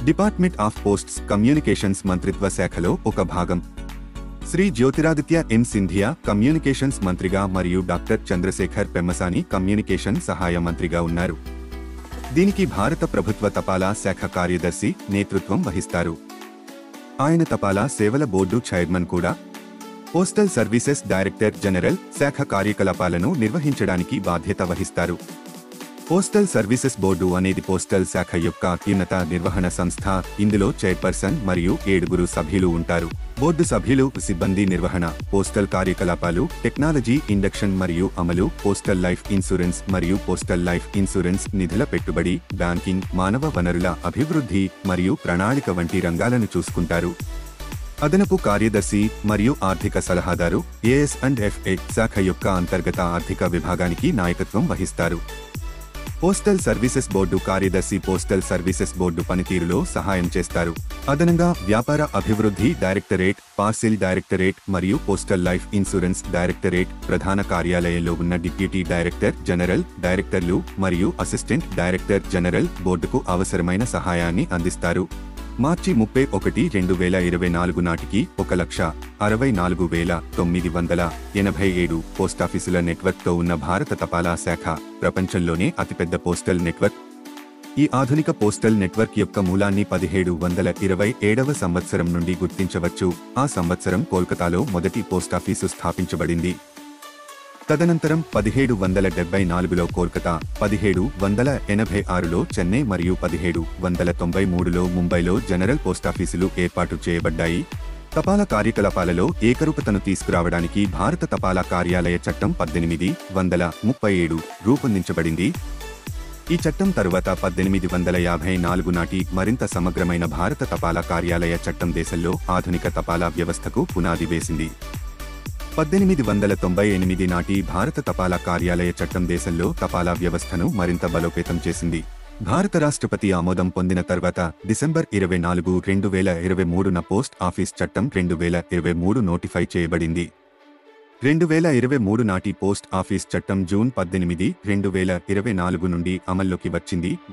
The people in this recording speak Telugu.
డిపార్ట్మెంట్ ఆఫ్ పోస్ట్స్ కమ్యూనికేషన్స్ మంత్రిత్వ శాఖలో ఒక భాగం. శ్రీ జ్యోతిరాదిత్య ఎన్ సింధియా కమ్యూనికేషన్స్ మంత్రిగా మరియు డాక్టర్ చంద్రశేఖర్ పెమ్మసాని కమ్యూనికేషన్ సహాయ మంత్రిగా ఉన్నారు. దీనికి భారత ప్రభుత్వ తపాలా శాఖ కార్యదర్శి నేతృత్వం వహిస్తారు. ఆయన తపాలా సేవల బోర్డు చైర్మన్ కూడా. పోస్టల్ సర్వీసెస్ డైరెక్టర్ జనరల్ శాఖ కార్యకలాపాలను నిర్వహించడానికి బాధ్యత వహిస్తారు. పోస్టల్ సర్వీసెస్ బోర్డు అనేది పోస్టల్ శాఖ యొక్క అత్యున్నత నిర్వహణ సంస్థ. ఇందులో చైర్పర్సన్ మరియు 7 సభ్యులు ఉంటారు. బోర్డు సభ్యులు సిబ్బంది నిర్వహణ, పోస్టల్ కార్యకలాపాలు, టెక్నాలజీ ఇండక్షన్ మరియు అమలు, పోస్టల్ లైఫ్ ఇన్సూరెన్స్ మరియు పోస్టల్ లైఫ్ ఇన్సూరెన్స్ నిధుల పెట్టుబడి, బ్యాంకింగ్, మానవ వనరుల అభివృద్ధి మరియు ప్రణాళిక వంటి రంగాలను చూసుకుంటారు. అదనపు కార్యదర్శి మరియు ఆర్థిక సలహాదారు AS&FA శాఖ యొక్క అంతర్గత ఆర్థిక విభాగానికి నాయకత్వం వహిస్తారు. పోస్టల్ సర్వీసెస్ బోర్డు కార్యదర్శి పోస్టల్ సర్వీసెస్ బోర్డు పనితీరులో సహాయం చేస్తారు. అదనంగా వ్యాపార అభివృద్ధి డైరెక్టరేట్, పార్సిల్ డైరెక్టరేట్ మరియు పోస్టల్ లైఫ్ ఇన్సూరెన్స్ డైరెక్టరేట్ ప్రధాన కార్యాలయంలో ఉన్న డిప్యూటీ డైరెక్టర్ జనరల్, డైరెక్టర్లు మరియు అసిస్టెంట్ డైరెక్టర్ జనరల్ బోర్డుకు అవసరమైన సహాయాన్ని అందిస్తారు. మార్చి 31, 2024 నాటికి 1,64,987 పోస్టాఫీసుల నెట్వర్క్తో ఉన్న భారత తపాలా శాఖ ప్రపంచంలోనే అతిపెద్ద పోస్టల్ నెట్వర్క్. ఈ ఆధునిక పోస్టల్ నెట్వర్క్ యొక్క మూలాన్ని 1727వ సంవత్సరం నుండి గుర్తించవచ్చు. ఆ సంవత్సరం కోల్కతాలో మొదటి పోస్టాఫీసు స్థాపించబడింది. తదనంతరం 1774లో కోల్కతా, 1786లో చెన్నై మరియు 1793లో ముంబైలో జనరల్ పోస్టాఫీసులు ఏర్పాటు చేయబడ్డాయి. తపాలా కార్యకలాపాలలో ఏకరూపతను తీసుకురావడానికి భారత తపాలా కార్యాలయ చట్టం 1837 రూపొందించబడింది. ఈ చట్టం తరువాత 1854 నాటి మరింత సమగ్రమైన భారత తపాలా కార్యాలయ చట్టం దేశంలో ఆధునిక తపాలా వ్యవస్థకు పునాది వేసింది. 1898 నాటి భారత తపాలా కార్యాలయ చట్టం దేశంలో తపాలా వ్యవస్థను మరింత బలోపేతం చేసింది. భారత రాష్ట్రపతి ఆమోదం పొందిన తర్వాత డిసెంబర్ 24, 2023న పోస్ట్ ఆఫీస్ చట్టం 2023 నోటిఫై చేయబడింది. 2023 నాటి పోస్ట్ ఆఫీస్ చట్టం జూన్ 18, 2024 నుండి అమల్లోకి వచ్చింది.